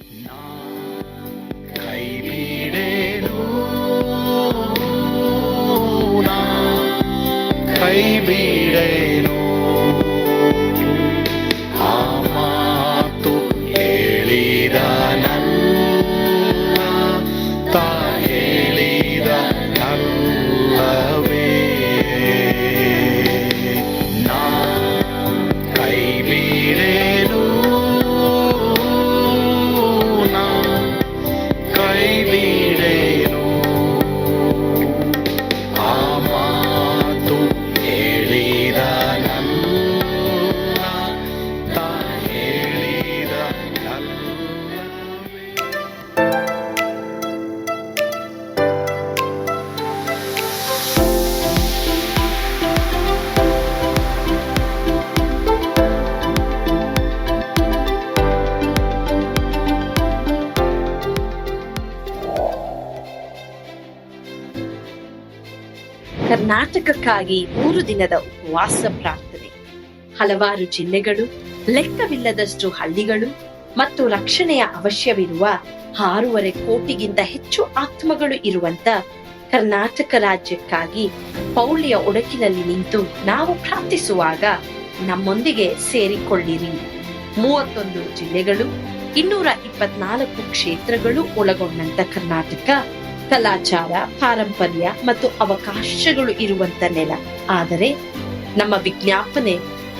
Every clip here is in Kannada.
ಕೈ ಬಿಡೇನು, ಕೈ ಬಿಡೇನು, ಆ ಮಾತು ಹೇಳಿದ ನನ್ನ ತಾ ಹೇಳಿದ ನಲ್ಲವೇ. ನಾ ಕೈ ಬಿಡೇನು, ನಾ ಕೈ ಬಿಡೇನು, ಆ ಮಾತು ಹೇಳಿದ ನನ್ನ ತಾ ಹೇಳಿದ ನಲ್ಲವೇ. ಕರ್ನಾಟಕಕ್ಕಾಗಿ 3 ದಿನದ ಉಪವಾಸ ಪ್ರಾರ್ಥನೆ. ಹಲವಾರು ಜಿಲ್ಲೆಗಳು, ಲೆಕ್ಕವಿಲ್ಲದಷ್ಟು ಹಳ್ಳಿಗಳು ಮತ್ತು ರಕ್ಷಣೆಯ ಅವಶ್ಯವಿರುವ 6.5 ಕೋಟಿಗಿಂತ ಹೆಚ್ಚು ಆತ್ಮಗಳು ಇರುವಂತ ಕರ್ನಾಟಕ ರಾಜ್ಯಕ್ಕಾಗಿ ಪೌಳಿಯ ಒಡಕಿನಲ್ಲಿ ನಿಂತು ನಾವು ಪ್ರಾರ್ಥಿಸುವಾಗ ನಮ್ಮೊಂದಿಗೆ ಸೇರಿಕೊಳ್ಳಿರಿ. 31 ಜಿಲ್ಲೆಗಳು, 224 ಕ್ಷೇತ್ರಗಳು ಒಳಗೊಂಡಂತ ಕರ್ನಾಟಕ ಕಲಾಚಾರ, ಪಾರಂಪರ್ಯ ಮತ್ತು ಅವಕಾಶಗಳು ಇರುವಂತ ನೆಲ. ಆದರೆ ನಮ್ಮ ವಿಜ್ಞಾಪನೆ,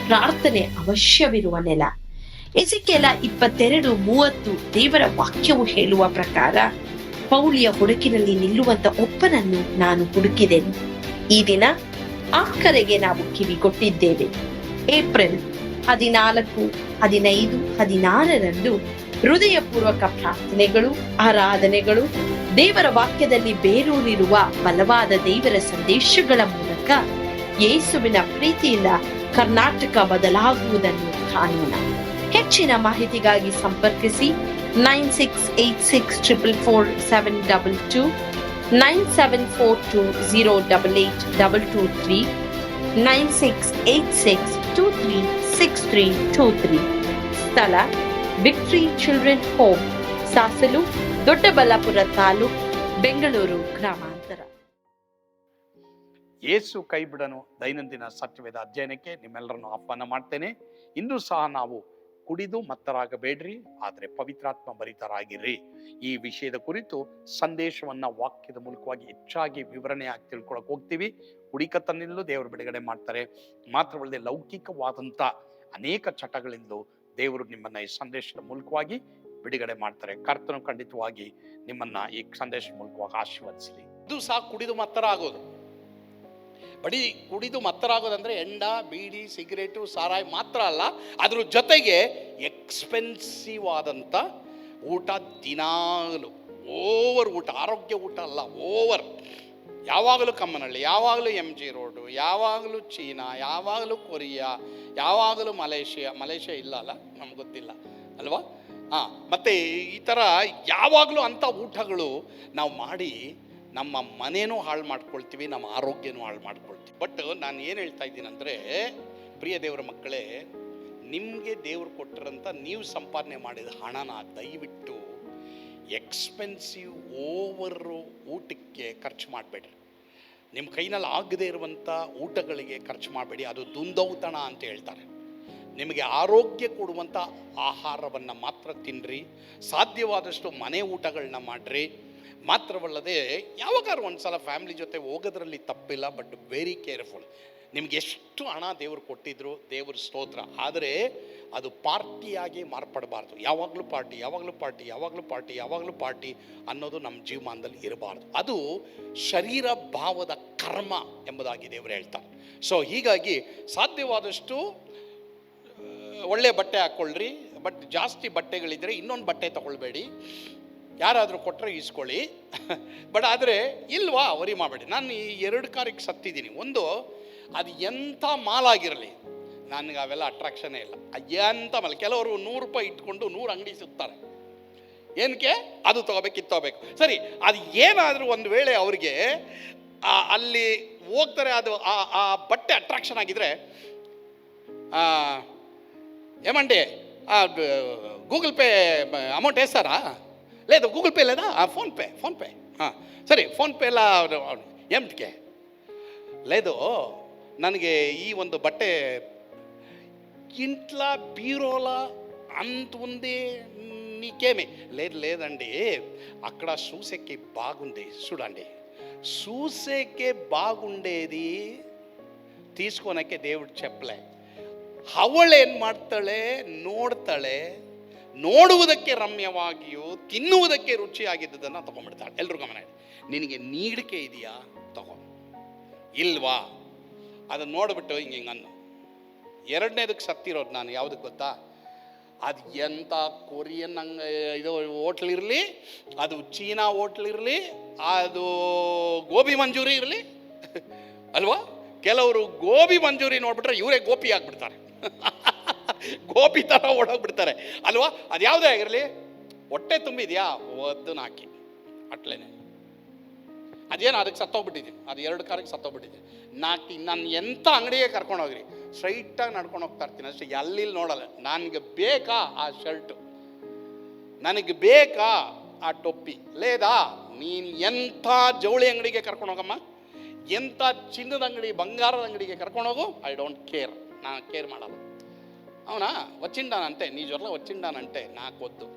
ಪ್ರಾರ್ಥನೆ ಅವಶ್ಯವಿರುವ ನೆಲ. ಎಸೆಕಿಯೇಲ 22:30 ದೇವರ ವಾಕ್ಯವು ಹೇಳುವ ಪ್ರಕಾರ, ಪೌಳಿಯ ಹುಡುಕಿನಲ್ಲಿ ನಿಲ್ಲುವಂತ ಒಬ್ಬನನ್ನು ನಾನು ಹುಡುಕಿದೆನು. ಈ ದಿನ ಆ ಕರೆಗೆ ನಾವು ಕಿವಿಗೊಟ್ಟಿದ್ದೇವೆ. ಏಪ್ರಿಲ್ 14, 15, 16ರಂದು ಹೃದಯಪೂರ್ವಕ ಪ್ರಾರ್ಥನೆಗಳು, ಆರಾಧನೆಗಳು, ದೇವರ ವಾಕ್ಯದಲ್ಲಿ ಬೇರೂರಿರುವ ಬಲವಾದ ದೇವರ ಸಂದೇಶಗಳ ಮೂಲಕ ಯೇಸುವಿನ ಪ್ರೀತಿಯಿಂದ ಕರ್ನಾಟಕ ಬದಲಾಗುವುದನ್ನು ಕಾಣೋಣ. ಹೆಚ್ಚಿನ ಮಾಹಿತಿಗಾಗಿ ಸಂಪರ್ಕಿಸಿ 9686444722, 9742088223, 9686236323. ಸ್ಥಳ Victory Children Home, Sasalu, Doddaballapura ತಾಲೂಕು, ಬೆಂಗಳೂರು ಗ್ರಾಮಾಂತರ. ಯೇಸು ಕೈ ಬಿಡನು ದೈನಂದಿನ ಸತ್ಯವೇದ ಅಧ್ಯಯನಕ್ಕೆ ನಿಮ್ಮೆಲ್ಲರನ್ನು ಆಹ್ವಾನ ಮಾಡ್ತೇನೆ. ಇಂದು ಸಹ ನಾವು ಕುಡಿದು ಮತ್ತರಾಗಬೇಡ್ರಿ, ಆದರೆ ಪವಿತ್ರಾತ್ಮ ಭರಿತರಾಗಿರ್ರಿ ಈ ವಿಷಯದ ಕುರಿತು ಸಂದೇಶವನ್ನ ವಾಕ್ಯದ ಮೂಲಕವಾಗಿ ಹೆಚ್ಚಾಗಿ ವಿವರಣೆಯಾಗಿ ತಿಳ್ಕೊಳಕ್ ಹೋಗ್ತೀವಿ. ಕುಡಿಕತನಿಂದಲೂ ದೇವರು ಬಿಡುಗಡೆ ಮಾಡ್ತಾರೆ. ಮಾತ್ರವಲ್ಲದೆ ಲೌಕಿಕವಾದಂತ ಅನೇಕ ಚಟಗಳಿಂದಲೂ ದೇವರು ನಿಮ್ಮನ್ನ ಈ ಸಂದೇಶದ ಮೂಲಕವಾಗಿ ಬಿಡುಗಡೆ ಮಾಡ್ತಾರೆ. ಕರ್ತನು ಖಂಡಿತವಾಗಿ ನಿಮ್ಮನ್ನ ಈ ಸಂದೇಶದ ಮೂಲಕವಾಗಿ ಆಶೀರ್ವದಿಸಲಿ. ಇದು ಸಹ ಕುಡಿದು ಮತ್ತರ ಆಗೋದು. ಬರೀ ಕುಡಿದು ಮತ್ತರಾಗೋದಂದ್ರೆ ಎಂಡ, ಬೀಡಿ, ಸಿಗರೇಟು, ಸಾರಾಯಿ ಮಾತ್ರ ಅಲ್ಲ, ಅದ್ರ ಜೊತೆಗೆ ಎಕ್ಸ್ಪೆನ್ಸಿವ್ ಆದಂಥ ಊಟ ದಿನಾಗಲೂ, ಓವರ್ ಊಟ, ಆರೋಗ್ಯ ಊಟ ಅಲ್ಲ, ಓವರ್. ಯಾವಾಗಲೂ ಕಮ್ಮನಹಳ್ಳಿ, ಯಾವಾಗಲೂ MG ರೋಡು, ಯಾವಾಗಲೂ ಚೀನಾ, ಯಾವಾಗಲೂ ಕೊರಿಯಾ, ಯಾವಾಗಲೂ ಮಲೇಷ್ಯಾ ಇಲ್ಲ ಅಲ್ಲ, ನಮ್ಗೆ ಗೊತ್ತಿಲ್ಲ ಅಲ್ವಾ. ಮತ್ತು ಈ ಥರ ಯಾವಾಗಲೂ ಅಂಥ ಊಟಗಳು ನಾವು ಮಾಡಿ ನಮ್ಮ ಮನೇನೂ ಹಾಳು ಮಾಡ್ಕೊಳ್ತೀವಿ, ನಮ್ಮ ಆರೋಗ್ಯನೂ ಹಾಳು ಮಾಡ್ಕೊಳ್ತೀವಿ. ಬಟ್ ನಾನು ಏನು ಹೇಳ್ತಾ ಇದ್ದೀನಿ ಅಂದರೆ, ಪ್ರಿಯ ದೇವರ ಮಕ್ಕಳೇ, ನಿಮಗೆ ದೇವರು ಕೊಟ್ಟಿರೋಂಥ ನೀವು ಸಂಪಾದನೆ ಮಾಡಿದ ಹಣನ ದಯವಿಟ್ಟು ಎಕ್ಸ್ಪೆನ್ಸಿವ್ ಓವರು ಊಟಕ್ಕೆ ಖರ್ಚು ಮಾಡಬೇಡ್ರಿ. ನಿಮ್ಮ ಕೈನಲ್ಲಿ ಆಗದೇ ಇರುವಂಥ ಊಟಗಳಿಗೆ ಖರ್ಚು ಮಾಡಬೇಡಿ. ಅದು ದುಂದೌತಣ ಅಂತ ಹೇಳ್ತಾರೆ. ನಿಮಗೆ ಆರೋಗ್ಯ ಕೊಡುವಂಥ ಆಹಾರವನ್ನು ಮಾತ್ರ ತಿನ್ನಿರಿ. ಸಾಧ್ಯವಾದಷ್ಟು ಮನೆ ಊಟಗಳನ್ನ ಮಾಡಿರಿ. ಮಾತ್ರವಲ್ಲದೆ ಯಾವಾಗಾರು ಒಂದು ಸಲ ಫ್ಯಾಮಿಲಿ ಜೊತೆ ಹೋಗೋದ್ರಲ್ಲಿ ತಪ್ಪಿಲ್ಲ, ಬಟ್ ವೆರಿ ಕೇರ್ಫುಲ್. ನಿಮ್ಗೆ ಎಷ್ಟು ಹಣ ದೇವರು ಕೊಟ್ಟಿದ್ರು, ದೇವ್ರ ಸ್ತೋತ್ರ, ಆದರೆ ಅದು ಪಾರ್ಟಿಯಾಗಿ ಮಾರ್ಪಡಬಾರ್ದು. ಯಾವಾಗಲೂ ಪಾರ್ಟಿ, ಯಾವಾಗಲೂ ಪಾರ್ಟಿ, ಯಾವಾಗಲೂ ಪಾರ್ಟಿ, ಯಾವಾಗಲೂ ಪಾರ್ಟಿ ಅನ್ನೋದು ನಮ್ಮ ಜೀವಮಾನದಲ್ಲಿ ಇರಬಾರ್ದು. ಅದು ಶರೀರ ಭಾವದ ಕರ್ಮ ಎಂಬುದಾಗಿ ದೇವರು ಹೇಳ್ತಾರೆ. ಸೊ ಹೀಗಾಗಿ ಸಾಧ್ಯವಾದಷ್ಟು ಒಳ್ಳೆ ಬಟ್ಟೆ ಹಾಕ್ಕೊಳ್ರಿ. ಬಟ್ ಜಾಸ್ತಿ ಬಟ್ಟೆಗಳಿದ್ದರೆ ಇನ್ನೊಂದು ಬಟ್ಟೆ ತಗೊಳ್ಬೇಡಿ. ಯಾರಾದರೂ ಕೊಟ್ಟರೆ ಇಸ್ಕೊಳ್ಳಿ. ಬಟ್ ಆದರೆ ಇಲ್ವಾ ವರಿ ಮಾಡಬೇಡಿ. ನಾನು ಈ 2 ಕಾರಿಗೆ ಸತ್ತಿದ್ದೀನಿ. ಒಂದು, ಅದು ಎಂಥ ಮಾಲಾಗಿರಲಿ, ನನಗೆ ಅವೆಲ್ಲ ಅಟ್ರಾಕ್ಷನೇ ಇಲ್ಲ. ಎಂಥ ಮಾಲ್, ಕೆಲವರು 100 ರೂಪಾಯಿ ಇಟ್ಕೊಂಡು 100 ಅಂಗಡಿ ಸುತ್ತಾರೆ. ಏನಕ್ಕೆ? ಅದು ತೊಗೋಬೇಕು, ಇದು ತೊಗೋಬೇಕು. ಸರಿ, ಅದು ಏನಾದರೂ ಒಂದು ವೇಳೆ ಅವರಿಗೆ ಅಲ್ಲಿ ಹೋಗ್ತಾರೆ, ಅದು ಆ ಬಟ್ಟೆ ಅಟ್ರಾಕ್ಷನ್ ಆಗಿದ್ರೆ, ಏಮಂಡಿ గూగుల్ పే అమౌంట్ వేస్తారా? లేదు గూగుల్ పే లేదా? ఫోన్పే సరే ఫోನ್ಪೇ ಎಲ್ಲ ಎಂಟಿಗೆ లేదు. ನನಗೆ ఈ ಒಂದು బట్టే ఇంట్లో బీరోలా అంత ఉంది, నీకేమి లేదండి, అక్కడ చూసేకి బాగుంది చూడండి. చూసేకే బాగుండేది తీసుకోనಕ್ಕೆ దేవుడు చెప్పಲೇ. ಅವಳೇನು ಮಾಡ್ತಾಳೆ, ನೋಡ್ತಾಳೆ, ನೋಡುವುದಕ್ಕೆ ರಮ್ಯವಾಗಿಯೂ ತಿನ್ನುವುದಕ್ಕೆ ರುಚಿಯಾಗಿದ್ದದನ್ನು ತಗೊಂಡ್ಬಿಡ್ತಾಳೆ. ಎಲ್ಲರೂ ಗಮನ ಇಡಿ. ನಿನಗೆ ನೀಡಿಕೆ ಇದೆಯಾ? ತಗೋ. ಇಲ್ವಾ? ಅದನ್ನು ನೋಡ್ಬಿಟ್ಟು ಹಿಂಗೆ ಅನ್ನು. ಎರಡನೇದಕ್ಕೆ ಸತ್ತಿರೋದು ನಾನು ಯಾವುದಕ್ಕೆ ಗೊತ್ತಾ? ಅದು ಎಂಥ ಕೊರಿಯನ್ ಇದು ಹೋಟ್ಲಿರಲಿ, ಅದು ಚೀನಾ ಹೋಟ್ಲಿರಲಿ, ಅದು ಗೋಬಿ ಮಂಚೂರಿ ಇರಲಿ ಅಲ್ವಾ? ಕೆಲವರು ಗೋಬಿ ಮಂಚೂರಿ ನೋಡ್ಬಿಟ್ರೆ ಇವರೇ ಗೋಪಿ ಆಗಿಬಿಡ್ತಾರೆ, ಗೋಪಿ ಥರ ಓಡೋಗ್ಬಿಡ್ತಾರೆ ಅಲ್ವಾ? ಅದು ಯಾವುದೇ ಆಗಿರಲಿ, ಹೊಟ್ಟೆ ತುಂಬಿದೆಯಾ ಒದ್ದನ್ನು ಹಾಕಿ ಅಟ್ಲೇನೆ. ಅದೇನು ಅದಕ್ಕೆ ಸತ್ತೋಗ್ಬಿಟ್ಟಿದ್ದೀನಿ, ಅದು 2 ಕಾರಿಗೆ ಸತ್ತೋಗ್ಬಿಟ್ಟಿದ್ದೀನಿ. ನಾನು ಎಂಥ ಅಂಗಡಿಗೆ ಕರ್ಕೊಂಡೋಗ್ರಿ ಸ್ಟ್ರೈಟಾಗಿ ನಡ್ಕೊಂಡು ಹೋಗ್ತಾ ಇರ್ತೀನಿ ಅಷ್ಟೇ, ಎಲ್ಲಿ ನೋಡಲ್ಲ. ನನಗೆ ಬೇಕಾ ಆ ಶರ್ಟು, ನನಗೆ ಬೇಕಾ ಆ ಟೊಪ್ಪಿ, ಲೇದಾ ನೀನು ಎಂಥ ಜವಳಿ ಅಂಗಡಿಗೆ ಕರ್ಕೊಂಡೋಗಮ್ಮ, ಎಂಥ ಚಿನ್ನದ ಅಂಗಡಿ ಬಂಗಾರದ ಅಂಗಡಿಗೆ ಕರ್ಕೊಂಡೋಗು, ಐ ಡೋಂಟ್ ಕೇರ್, ನಾನು ಕೇರ್ ಮಾಡಲ್ಲ. అవునా వచ్చిండానంటే నీ జ్వరలో వచ్చిండానంటే నాకు వద్దు,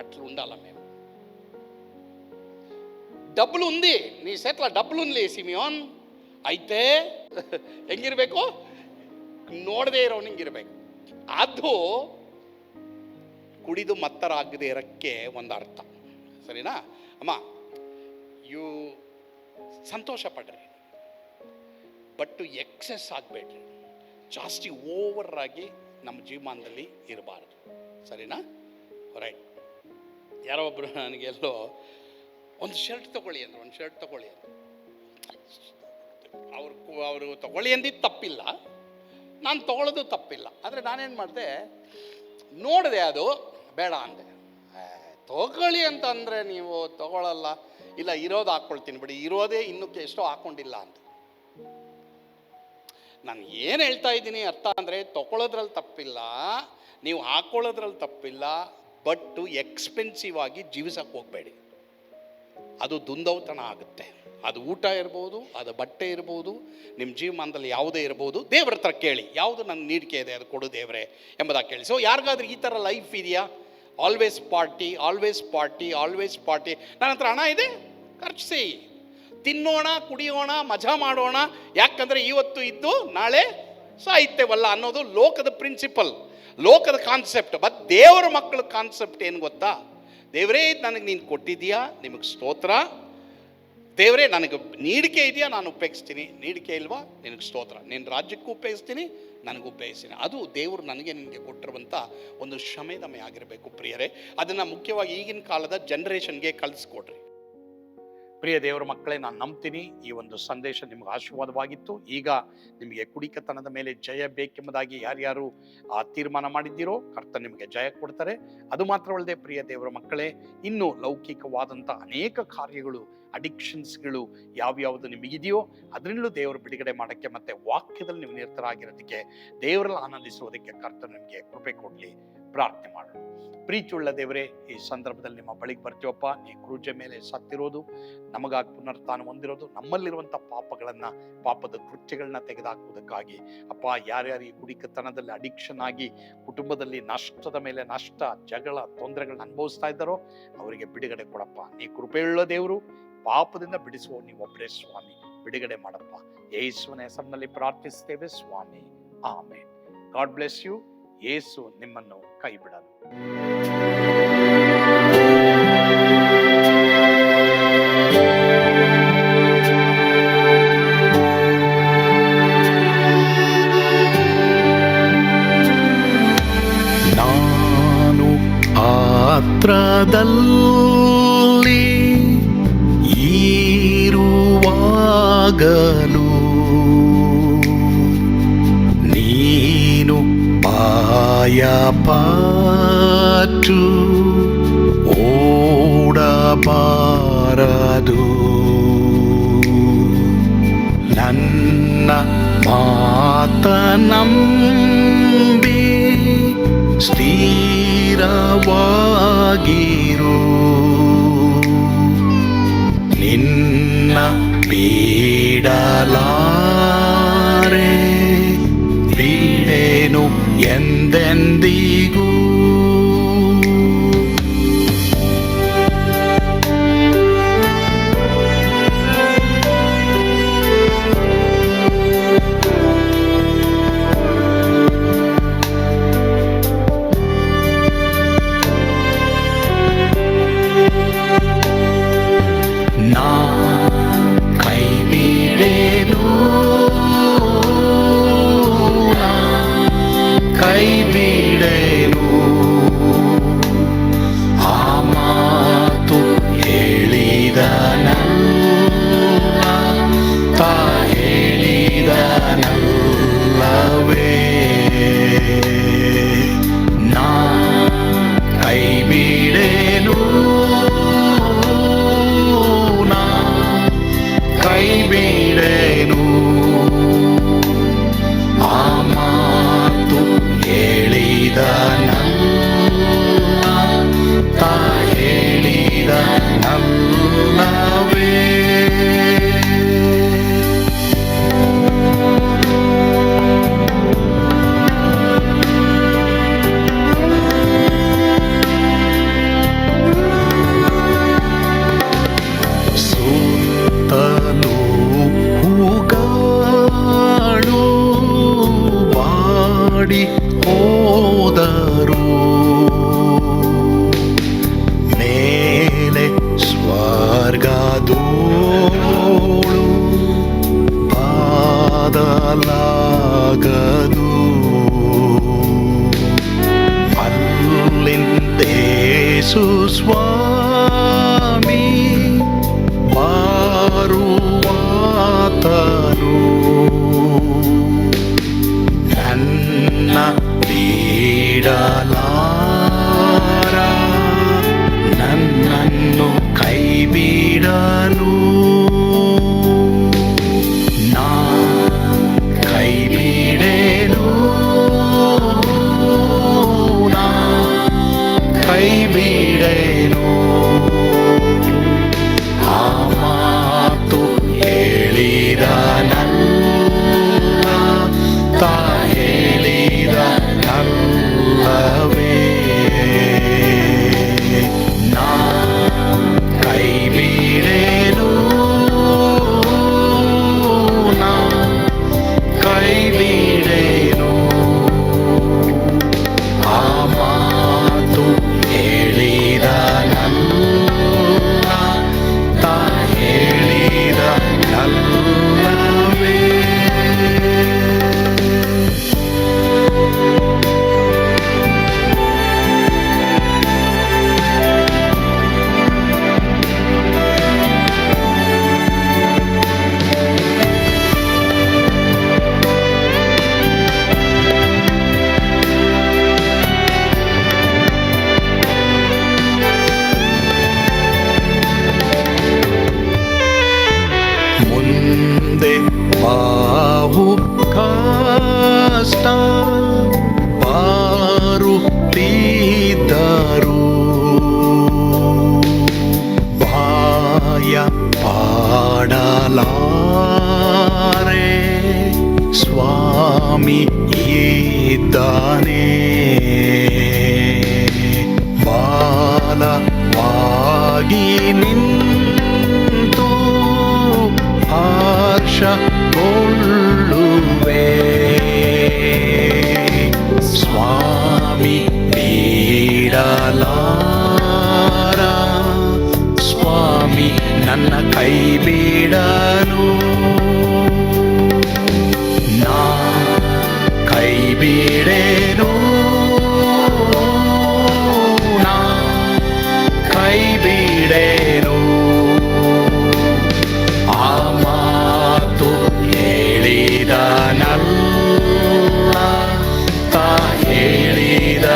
అట్లా ఉండాల మేము. డబ్బులు ఉంది నీ చేతిలో, డబ్బులు ఉంది ಸಿಮಿಯೋನ್, అయితే ಹೆಂಗಿರ್ಬೇಕು, ನೋಡದೇ ಇರೋನು ಹಿಂಗಿರ್ಬೇಕು. ಅದು ಕುಡಿದು ಮತ್ತರಾಗದೇ ಇರೋಕ್ಕೆ ಒಂದು ಅರ್ಥ, ಸರಿನಾ ಅಮ್ಮ? ಯು ಸಂತೋಷ ಪಡ್ರಿ, ಬಟ್ ಎಕ್ಸೆಸ್ ಆಗಬೇಡ್ರಿ, ಜಾಸ್ತಿ ಓವರ್ ಆಗಿ ನಮ್ಮ ಜೀವಮಾನದಲ್ಲಿ ಇರಬಾರ್ದು, ಸರಿನಾ? ರೈಟ್. ಯಾರೋ ಒಬ್ಬರು ನನಗೆಲ್ಲೋ ಒಂದು ಶರ್ಟ್ ತೊಗೊಳ್ಳಿ ಅಂದರು, ಒಂದು ಶರ್ಟ್ ತೊಗೊಳ್ಳಿ ಅಂದರು. ಅವರು ತೊಗೊಳ್ಳಿ ಅಂದಿದ್ದು ತಪ್ಪಿಲ್ಲ, ನಾನು ತೊಗೊಳ್ಳೋದು ತಪ್ಪಿಲ್ಲ. ಆದರೆ ನಾನೇನು ಮಾಡಿದೆ, ನೋಡಿದೆ, ಅದು ಬೇಡ ಅಂದೆ. ತೊಗೊಳ್ಳಿ ಅಂತ ಅಂದರೆ ನೀವು ತೊಗೊಳ್ಳಲ್ಲ, ಇಲ್ಲ ಇರೋದು ಹಾಕ್ಕೊಳ್ತೀನಿ ಬಿಡಿ, ಇರೋದೇ ಇನ್ನಕ್ಕೆ ಎಷ್ಟೋ ಹಾಕ್ಕೊಂಡಿಲ್ಲ ಅಂತ. ನಾನು ಏನು ಹೇಳ್ತಾ ಇದ್ದೀನಿ ಅರ್ಥ ಅಂದರೆ, ತೊಗೊಳ್ಳೋದ್ರಲ್ಲಿ ತಪ್ಪಿಲ್ಲ, ನೀವು ಹಾಕ್ಕೊಳ್ಳೋದ್ರಲ್ಲಿ ತಪ್ಪಿಲ್ಲ, ಬಟ್ ಎಕ್ಸ್ಪೆನ್ಸಿವ್ ಆಗಿ ಜೀವಿಸಕ್ಕೆ ಹೋಗಬೇಡಿ. ಅದು ದುಂದೌತಣ ಆಗುತ್ತೆ. ಅದು ಊಟ ಇರ್ಬೋದು, ಅದು ಬಟ್ಟೆ ಇರ್ಬೋದು, ನಿಮ್ಮ ಜೀವಮಾನದಲ್ಲಿ ಯಾವುದೇ ಇರ್ಬೋದು. ದೇವ್ರ ಹತ್ರ ಕೇಳಿ, ಯಾವುದು ನನ್ನ ನೀಡಿಕೆ ಇದೆ ಅದು ಕೊಡು ದೇವರೇ ಎಂಬುದಾಗಿ ಕೇಳಿ. ಸೊ ಯಾರಿಗಾದ್ರೂ ಈ ಥರ ಲೈಫ್ ಇದೆಯಾ? Always party, always party, always party. ನನ್ನ ಹತ್ರ ಹಣ ಇದೆ, ಖರ್ಚಿಸಿ, ತಿನ್ನೋಣ, ಕುಡಿಯೋಣ, ಮಜಾ ಮಾಡೋಣ, ಯಾಕಂದರೆ ಇವತ್ತು ಇದ್ದು ನಾಳೆ ಸಾಹಿತ್ಯವಲ್ಲ ಅನ್ನೋದು ಲೋಕದ ಪ್ರಿನ್ಸಿಪಲ್, ಲೋಕದ ಕಾನ್ಸೆಪ್ಟ್. ಬಟ್ ದೇವರ ಮಕ್ಕಳ ಕಾನ್ಸೆಪ್ಟ್ ಏನು ಗೊತ್ತಾ? ದೇವರೇ ನನಗೆ ನೀನು ಕೊಟ್ಟಿದ್ದೀಯಾ, ನಿಮಗೆ ಸ್ತೋತ್ರ. ದೇವರೇ ನನಗೆ ನೀಡಿಕೆ ಇದೆಯಾ, ನಾನು ಉಪಯೋಗಿಸ್ತೀನಿ. ನೀಡಿಕೆ ಇಲ್ವಾ, ನಿನಗೆ ಸ್ತೋತ್ರ. ನಿನ್ನ ರಾಜ್ಯಕ್ಕೂ ಉಪಯೋಗಿಸ್ತೀನಿ, ನನಗೂ ಉಪಯೋಗಿಸ್ತೀನಿ. ಅದು ದೇವರು ನನಗೆ ನಿನಗೆ ಕೊಟ್ಟಿರುವಂಥ ಒಂದು ಶ್ರಮೆದಮೆ ಆಗಿರಬೇಕು ಪ್ರಿಯರೇ. ಅದನ್ನು ಮುಖ್ಯವಾಗಿ ಈಗಿನ ಕಾಲದ ಜನ್ರೇಷನ್ಗೆ ಕಲಿಸ್ಕೊಡ್ರಿ. ಪ್ರಿಯ ದೇವರ ಮಕ್ಕಳೇ, ನಾನು ನಂಬ್ತೀನಿ ಈ ಒಂದು ಸಂದೇಶ ನಿಮಗೆ ಆಶೀರ್ವಾದವಾಗಿತ್ತು. ಈಗ ನಿಮಗೆ ಕುಡಿಕತನದ ಮೇಲೆ ಜಯ ಬೇಕೆಂಬುದಾಗಿ ಯಾರ್ಯಾರು ತೀರ್ಮಾನ ಮಾಡಿದ್ದೀರೋ ಕರ್ತ ನಿಮಗೆ ಜಯ ಕೊಡ್ತಾರೆ. ಅದು ಮಾತ್ರವಲ್ಲದೆ ಪ್ರಿಯ ದೇವರ ಮಕ್ಕಳೇ, ಇನ್ನೂ ಲೌಕಿಕವಾದಂಥ ಅನೇಕ ಕಾರ್ಯಗಳು, ಅಡಿಕ್ಷನ್ಸ್ಗಳು ಯಾವ್ಯಾವುದು ನಿಮಗಿದೆಯೋ ಅದರಿಂದಲೂ ದೇವರು ಬಿಡುಗಡೆ ಮಾಡೋಕ್ಕೆ, ಮತ್ತು ವಾಕ್ಯದಲ್ಲಿ ನೀವು ನಿರತರಾಗಿರೋದಕ್ಕೆ, ದೇವರಲ್ಲಿ ಆನಂದಿಸುವುದಕ್ಕೆ ಕರ್ತ ನಿಮಗೆ ಕೃಪೆ ಕೊಡಲಿ. ಪ್ರಾರ್ಥನೆ ಮಾಡೋಣ. ಪ್ರೀತಿಯುಳ್ಳ ದೇವರೇ, ಈ ಸಂದರ್ಭದಲ್ಲಿ ನಿಮ್ಮ ಬಳಿಗೆ ಬರ್ತೀವಪ್ಪ. ನೀ ಕ್ರೂಜೆ ಮೇಲೆ ಸತ್ತಿರೋದು, ನಮಗಾಗಿ ಪುನರುತ್ಥಾನ ಹೊಂದಿರೋದು, ನಮ್ಮಲ್ಲಿರುವಂಥ ಪಾಪದ ಕೃತ್ಯಗಳನ್ನ ತೆಗೆದುಹಾಕುವುದಕ್ಕಾಗಿ ಅಪ್ಪ. ಯಾರ್ಯಾರು ಈ ಕುಡಿಕತನದಲ್ಲಿ ಅಡಿಕ್ಷನ್ ಆಗಿ ಕುಟುಂಬದಲ್ಲಿ ನಷ್ಟದ ಮೇಲೆ ನಷ್ಟ, ಜಗಳ, ತೊಂದರೆಗಳನ್ನ ಅನುಭವಿಸ್ತಾ ಇದ್ದಾರೋ ಅವರಿಗೆ ಬಿಡುಗಡೆ ಕೊಡಪ್ಪ. ನೀ ಕೃಪೆಯುಳ್ಳ ದೇವರು, ಪಾಪದಿಂದ ಬಿಡಿಸುವ ನೀವೊಬ್ಬರೇ ಸ್ವಾಮಿ. ಬಿಡುಗಡೆ ಮಾಡಪ್ಪ. ಯೇಸುವಿನ ಹೆಸರಿನಲ್ಲಿ ಪ್ರಾರ್ಥಿಸ್ತೇವೆ ಸ್ವಾಮಿ, amen. God bless you. Yesu ನಿಮ್ಮನ್ನು ಕೈ ಬಿಡಲು. ನಾನು ಪಾತ್ರದಲ್ಲಿ ಇರುವಾಗಲೂ ನೀನು ಪಾಯಪಾಟು ಓಡಬಾರದು. ನನ್ನ ಮಾತನಂಬಿ ಸ್ಥಿರವಾಗಿರು. ನಿನ್ನ ಬಿಡಲಾರೆ, ಬಿಡೆನು ಎಂದೆಂದಿಗೂ. ನಾ ಕೈ ಬಿಡೆನು, ಕೈ ಬಿಡೆನು. ಆ ಮಾತು ಹೇಳಿದನಲ್ಲ, ತಾ ಹೇಳಿದನಲ್ಲವೇ. ನಾ ಕೈ ಬಿಡೆನು, ಕೈ ಬಿಡೆನು. ಆ ಮಾತು ಹೇಳಿದನಲ್ಲ, ತಾ ಹೇಳಿದನಲ್ಲವೇ. ಸುತ್ತಲೂ ಹೂಗಳು ಬಾಡಿ ಹೋದರು, ಮೇಲೆ ಸ್ವರ್ಗದೋಳು ಬಾದಲಾಗದು. ಅಲ್ಲಿಂದೇಸು ಸ್ವಾಮಿ ಬಾರುವಾತನು, ನನ್ನ ಬಿಡಲಾರ, ನನ್ನನ್ನು ಕೈ ಬಿಡನು. ನಾ ಕೈ ಬಿಡೆನು, ನಾ ಕೈ ಬಿಡೆನು. ಆ ಮಾತು ಹೇಳಿದನಲ್ಲ, ತಾ ಹೇಳಿದನಲ್ಲವೇ. ನಾ ಕೈ ಬಿಡೆನು, ನಾ ಕೈ ಬಿಡೆನು. ಆ ಮಾತು ಹೇಳಿದನಲ್ಲ, ತಾ ಹೇಳಿದನಲ್ಲವೇ. ಮುಂದೆ ಬಾವು ಕಷ್ಟ ಬಾರುತ್ತಿದ್ದರು, ಬಾಯ ಪಾಡಲಾರೆ, ಸ್ವಾಮಿ ಇದ್ದಾನೆ. ಬಾಲವಾಗಿ ನಿಂತು ಹರ್ಷಗೊಳ್ಳುವೆ, ಸ್ವಾಮಿ ಬಿಡಲಾರ, ಸ್ವಾಮಿ ನನ್ನ ಕೈ ಬಿಡನು. ನಾ ಕೈ ಬಿಡೆನು, ನಾ ಕೈ ಬಿಡೆನು. ಆ ಮಾತು ಹೇಳಿದನಲ್ಲ, ತಾ ಹೇಳಿದನಲ್ಲವೇ.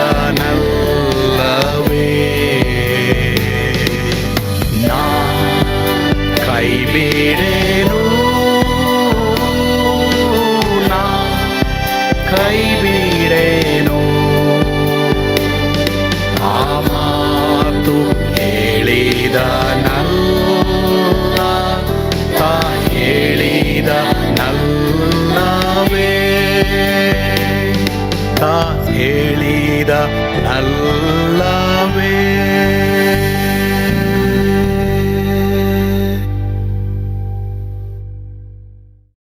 ನಾ ಕೈ ಬಿಡೆನು, ಹೇಳಿದ ನಲ್ಲವೇ